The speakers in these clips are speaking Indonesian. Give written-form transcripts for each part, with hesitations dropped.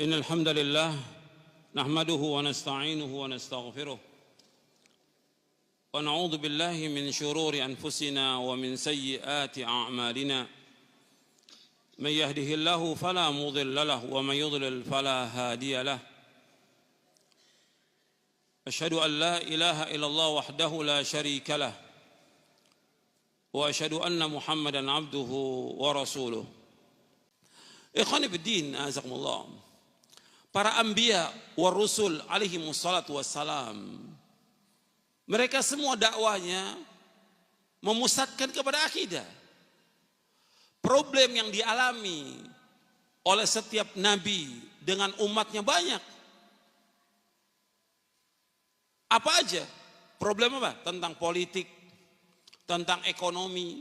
إن الحمد لله نحمده ونستعينه ونستغفره ونعوذ بالله من شرور أنفسنا ومن سيئات أعمالنا من يهده الله فلا مضل له ومن يضلل فلا هادي له أشهد أن لا إله إلا الله وحده لا شريك له وأشهد أن محمدا عبده ورسوله. Ikhwani fiddin, azakumullah. Para anbiya war rusul alaihi wassalatu wassalam, mereka semua dakwanya memusatkan kepada akidah. Problem yang dialami oleh setiap nabi dengan umatnya banyak. Apa aja? Problem apa? Tentang politik, tentang ekonomi,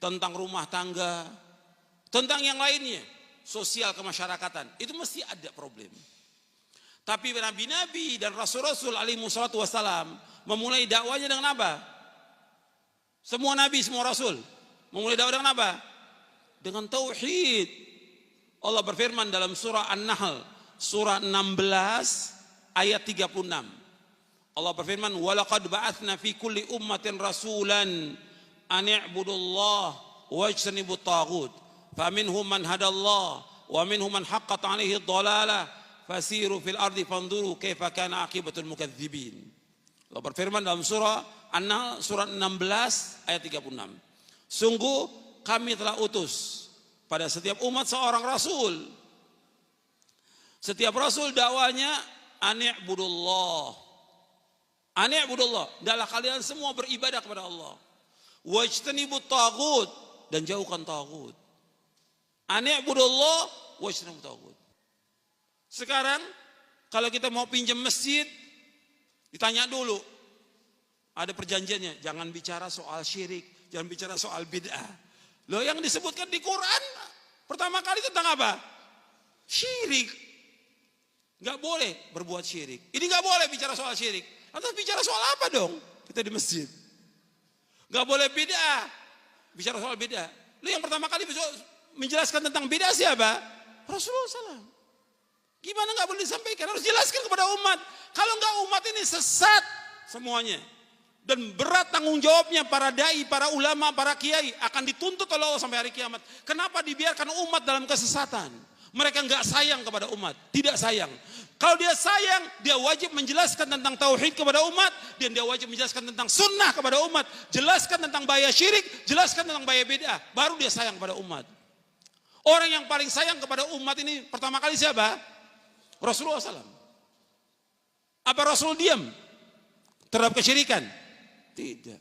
tentang rumah tangga, tentang yang lainnya, sosial kemasyarakatan. Itu mesti ada problem. Tapi nabi-nabi dan rasul-rasul alaihi wassalatu wassalam memulai dakwanya dengan apa? Semua nabi, semua rasul memulai dakwah dengan apa? Dengan tauhid. Allah berfirman dalam surah An-Nahl, surah 16 ayat 36. Allah berfirman, "Walaqad ba'atsna fi kulli ummatin rasulan an i'budullah wajtanibut taghut. Faminhum man hadallah wa minhum man haqqat 'alaihi dhalalah fasiru fil ardi fanzuru kaifa kana aqibatul mukadzibin." Allah berfirman dalam surah An-Nahl surah 16 ayat 36. Sungguh kami telah utus pada setiap umat seorang rasul. Setiap rasul dakwanya ani'budullah. Ani'budullah, adalah kalian semua beribadah kepada Allah. Wajtanibut taghut, dan jauhkan taghut. Ani'budullah wajtanibut taghut. Sekarang kalau kita mau pinjam masjid, ditanya dulu. Ada perjanjiannya, jangan bicara soal syirik, jangan bicara soal bid'ah. Loh, yang disebutkan di Quran pertama kali tentang apa? Syirik. Gak boleh berbuat syirik. Ini gak boleh bicara soal syirik. Lantas bicara soal apa dong kita di masjid? Gak boleh bid'ah. Bicara soal bid'ah. Lu yang pertama kali menjelaskan tentang bid'ah siapa? Rasulullah SAW. Gimana gak boleh disampaikan? Harus jelaskan kepada umat. Kalau enggak, umat ini sesat semuanya. Dan berat tanggung jawabnya para dai, para ulama, para kiai akan dituntut oleh Allah sampai hari kiamat. Kenapa dibiarkan umat dalam kesesatan? Mereka enggak sayang kepada umat. Tidak sayang. Kalau dia sayang, dia wajib menjelaskan tentang tauhid kepada umat, dan dia wajib menjelaskan tentang sunnah kepada umat, jelaskan tentang bahaya syirik, jelaskan tentang bahaya bid'ah, baru dia sayang kepada umat. Orang yang paling sayang kepada umat ini pertama kali siapa? Rasulullah SAW. Apa Rasul diam terhadap kesyirikan? Tidak.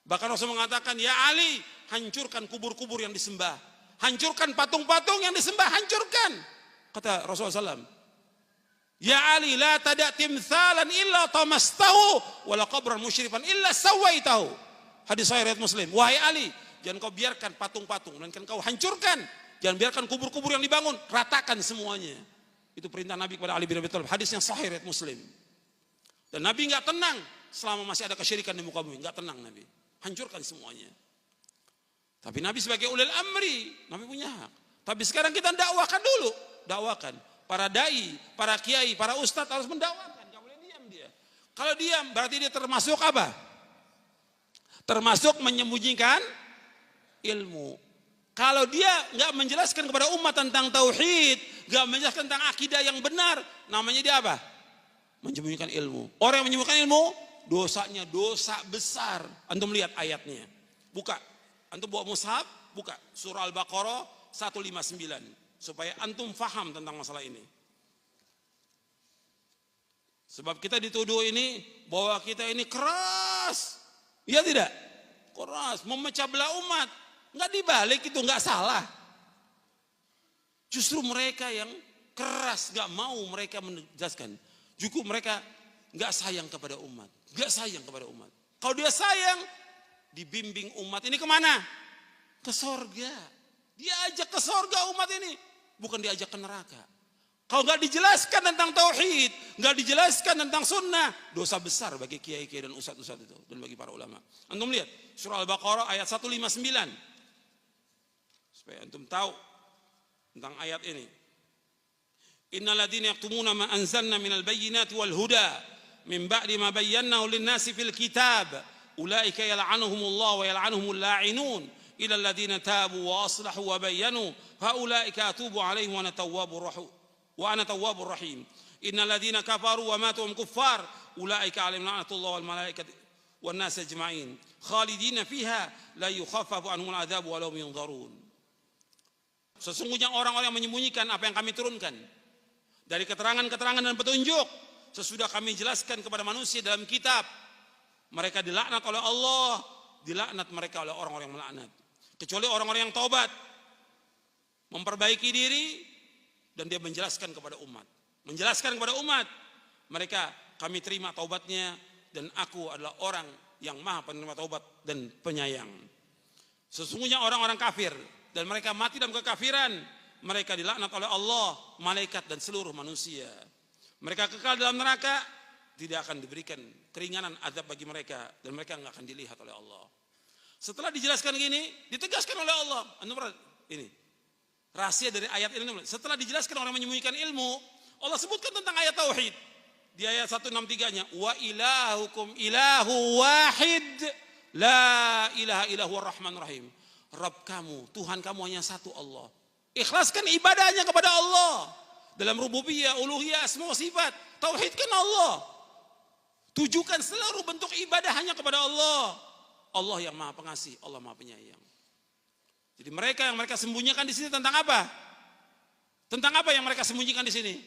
Bahkan Rasul mengatakan, "Ya Ali, hancurkan kubur-kubur yang disembah, hancurkan patung-patung yang disembah, hancurkan." Kata Rasulullah SAW, "Ya Ali, la tada' timthalan illa tamastahu wala qabran musyrifan illa sawaitahu." Hadis sahih riwayat Muslim. Wahai Ali, jangan kau biarkan patung-patung, melainkan kau hancurkan. Jangan biarkan kubur-kubur yang dibangun, ratakan semuanya. Itu perintah Nabi kepada Ali bin Abi Thalib. Hadis yang sahih riwayat Muslim. Dan Nabi enggak tenang selama masih ada kesyirikan di muka bumi, enggak tenang Nabi. Hancurkan semuanya. Tapi Nabi sebagai ulil amri, Nabi punya hak. Tapi sekarang kita dakwakan dulu, dakwakan. Para dai, para kiai, para ustadz harus mendakwakan, gak boleh diam dia. Kalau diam berarti dia termasuk apa? Termasuk menyembunyikan ilmu. Kalau dia gak menjelaskan kepada umat tentang tauhid, gak menjelaskan tentang akidah yang benar, namanya dia apa? Menyembunyikan ilmu. Orang yang menyembunyikan ilmu, dosanya dosa besar. Antum lihat ayatnya. Buka. Antum bawa mushaf, buka. Surah Al-Baqarah 159. Supaya antum faham tentang masalah ini. Sebab kita dituduh ini bahwa kita ini keras. Iya tidak? Keras, memecah belah umat. Enggak dibalik, itu enggak salah. Justru mereka yang keras, enggak mau mereka menjelaskan. Juga mereka enggak sayang kepada umat. Enggak sayang kepada umat. Kalau dia sayang, dibimbing umat ini kemana? Ke sorga. Dia ajak ke sorga umat ini, bukan diajak ke neraka. Kalau nggak dijelaskan tentang tauhid, nggak dijelaskan tentang sunnah, dosa besar bagi kiai-kiai dan ustadz-ustadz itu, dan bagi para ulama. Antum lihat surah Al-Baqarah ayat 159, supaya antum tahu tentang ayat ini. Innal ladzina yaktumuna ma anzalna minal bayyinati wal huda min ba'di ma bayyanahu lin-nasi fil kitab ulaika yal'anuhumullah wa yal'anuhumul la'inun ila alladzina tabu wa aslahu wa bayyanu fa ulaika atubu 'alaihim wa ana tawwabur rahim. Innal ladzina kafaru wa matu hum kuffar ulaika 'alaihim la'natullah wal malaikati wan nas ajma'in khalidina fiha la yukhaffafu anhumul 'adzabu wa lahum yunzarun. Sesungguhnya orang-orang yang menyembunyikan apa yang kami turunkan dari keterangan-keterangan dan petunjuk sesudah kami jelaskan kepada manusia dalam kitab, mereka dilaknat oleh Allah, dilaknat mereka oleh orang-orang yang melaknat, kecuali orang-orang yang taubat, memperbaiki diri, dan dia menjelaskan kepada umat, mereka kami terima taubatnya dan aku adalah orang yang maha penerima taubat dan penyayang. Sesungguhnya orang-orang kafir dan mereka mati dalam kekafiran, mereka dilaknat oleh Allah, malaikat dan seluruh manusia. Mereka kekal dalam neraka, tidak akan diberikan keringanan azab bagi mereka, dan mereka enggak akan dilihat oleh Allah. Setelah dijelaskan gini, ditegaskan oleh Allah. Ini rahasia dari ayat ini. Setelah dijelaskan orang menyembunyikan ilmu, Allah sebutkan tentang ayat tauhid. Di ayat 163-nya, wa ilahukum ilahu wahid, la ilaha illahu ar-rahman rahim. Rabb kamu, Tuhan kamu hanya satu, Allah. Ikhlaskan ibadahnya kepada Allah dalam rububiyah, uluhiyah, asma wa sifat. Tauhidkan Allah. Tujukan seluruh bentuk ibadah hanya kepada Allah. Allah yang maha pengasih, Allah maha penyayang. Jadi mereka yang mereka sembunyikan di sini tentang apa? Tentang apa yang mereka sembunyikan di sini?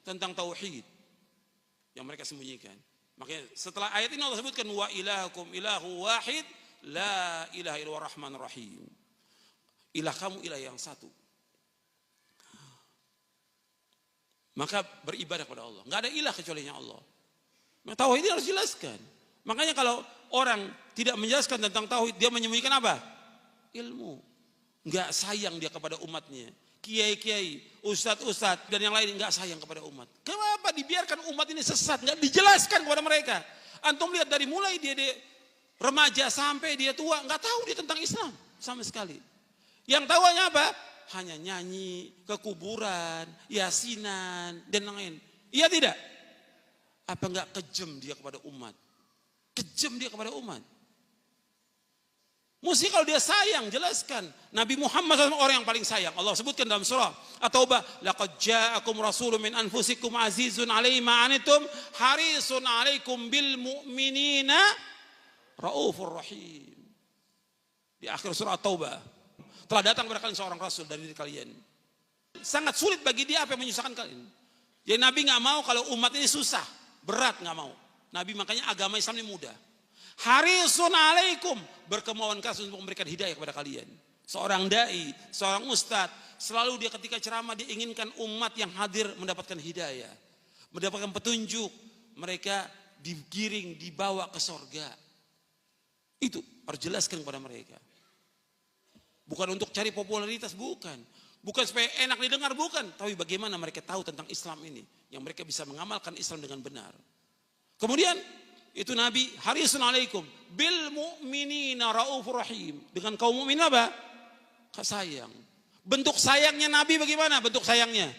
Tentang tauhid yang mereka sembunyikan. Makanya setelah ayat ini Allah sebutkan wa ilahukum ilahu wahid la ilaha illallah rahman rahim. Ilah kamu ilah yang satu. Maka beribadah kepada Allah. Enggak ada ilah kecuali Allah. Nah, tauhid ini harus jelaskan. Makanya kalau orang tidak menjelaskan tentang tauhid, dia menyembunyikan apa? Ilmu. Enggak sayang dia kepada umatnya. Kiai-kiai, ustadz-ustadz dan yang lain enggak sayang kepada umat. Kenapa dibiarkan umat ini sesat? Enggak dijelaskan kepada mereka. Antum lihat dari mulai dia remaja sampai dia tua, enggak tahu dia tentang Islam sama sekali. Yang tahu hanya apa? Hanya nyanyi, ke kuburan, yasinan, dan lain-lain. Iya tidak? Apa enggak kejam dia kepada umat? Kejam dia kepada umat. Mesti kalau dia sayang, jelaskan. Nabi Muhammad adalah orang yang paling sayang. Allah sebutkan dalam surah At-Taubah, laqad ja'akum rasulun min anfusikum azizun 'alaihi ma 'anittum harisun 'alaikum bil mu'minina raufur rahim. Di akhir surah At-Taubah, telah datang kepada kalian seorang rasul dari diri kalian. Sangat sulit bagi dia apa yang menyusahkan kalian. Jadi Nabi nggak mau kalau umat ini susah, berat, nggak mau. Nabi makanya agama Islam ini mudah. Harisun alaikum, berkemauan keras untuk memberikan hidayah kepada kalian. Seorang dai, seorang ustadz, selalu dia ketika ceramah dia inginkan umat yang hadir mendapatkan hidayah, mendapatkan petunjuk. Mereka digiring, dibawa ke sorga. Itu harus jelaskan kepada mereka. Bukan untuk cari popularitas, bukan. Bukan supaya enak didengar, bukan. Tapi bagaimana mereka tahu tentang Islam ini. Yang mereka bisa mengamalkan Islam dengan benar. Kemudian, itu Nabi, harisun alaikum. Bil mu'minina raufur rahim. Dengan kaum mukmin apa? Sayang. Bentuk sayangnya Nabi bagaimana? Bentuk sayangnya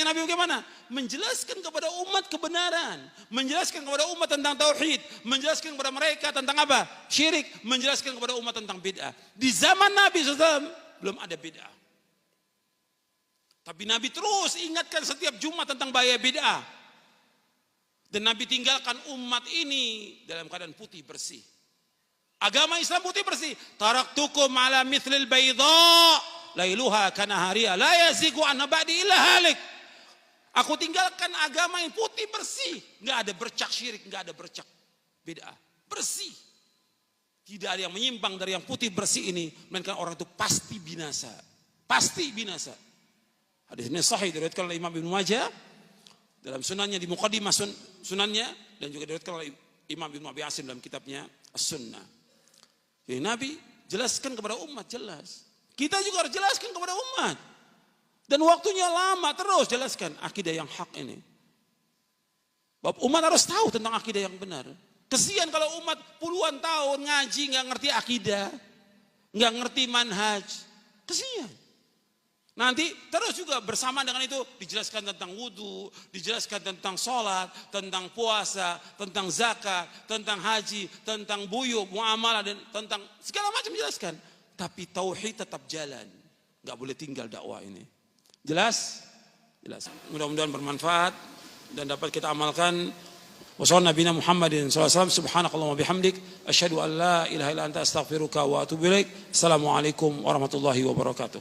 Nabi bagaimana? Menjelaskan kepada umat kebenaran, menjelaskan kepada umat tentang tauhid, menjelaskan kepada mereka tentang apa? Syirik, menjelaskan kepada umat tentang bid'ah. Di zaman Nabi SAW belum ada bid'ah. Tapi Nabi terus ingatkan setiap Jumat tentang bahaya bid'ah. Dan Nabi tinggalkan umat ini dalam keadaan putih bersih. Agama Islam putih bersih. Taraktukum ala mithlil baydha lailuha kanahariya la yazigu anha ba'di illa halik. Aku tinggalkan agama yang putih bersih, enggak ada bercak syirik, enggak ada bercak bid'ah, bersih. Tidak ada yang menyimpang dari yang putih bersih ini, melainkan orang itu pasti binasa. Pasti binasa. Hadis ini sahih diriwayatkan oleh Imam Ibnu Majah dalam sunannya, di muqaddimah sunannya, dan juga diriwayatkan oleh Imam Ibnu Abi Asim dalam kitabnya As-Sunnah. Jadi Nabi jelaskan kepada umat, jelas. Kita juga harus jelaskan kepada umat. Dan waktunya lama, terus jelaskan akidah yang hak ini. Bapak umat harus tahu tentang akidah yang benar. Kesian kalau umat puluhan tahun ngaji nggak ngerti akidah, nggak ngerti manhaj. Kesian. Nanti terus juga bersama dengan itu dijelaskan tentang wudhu, dijelaskan tentang sholat, tentang puasa, tentang zakat, tentang haji, tentang buyuk, muamalah, dan tentang segala macam dijelaskan. Tapi tauhid tetap jalan, nggak boleh tinggal dakwah ini. Jelas? Jelas. Mudah-mudahan bermanfaat dan dapat kita amalkan. Wassallallahu nabiyana Muhammadin SAW. Subhanakallahumma bihamdik. Asyhadu an la ilaha illa anta astaghfiruka wa atubu ilaik. Assalamualaikum warahmatullahi wabarakatuh.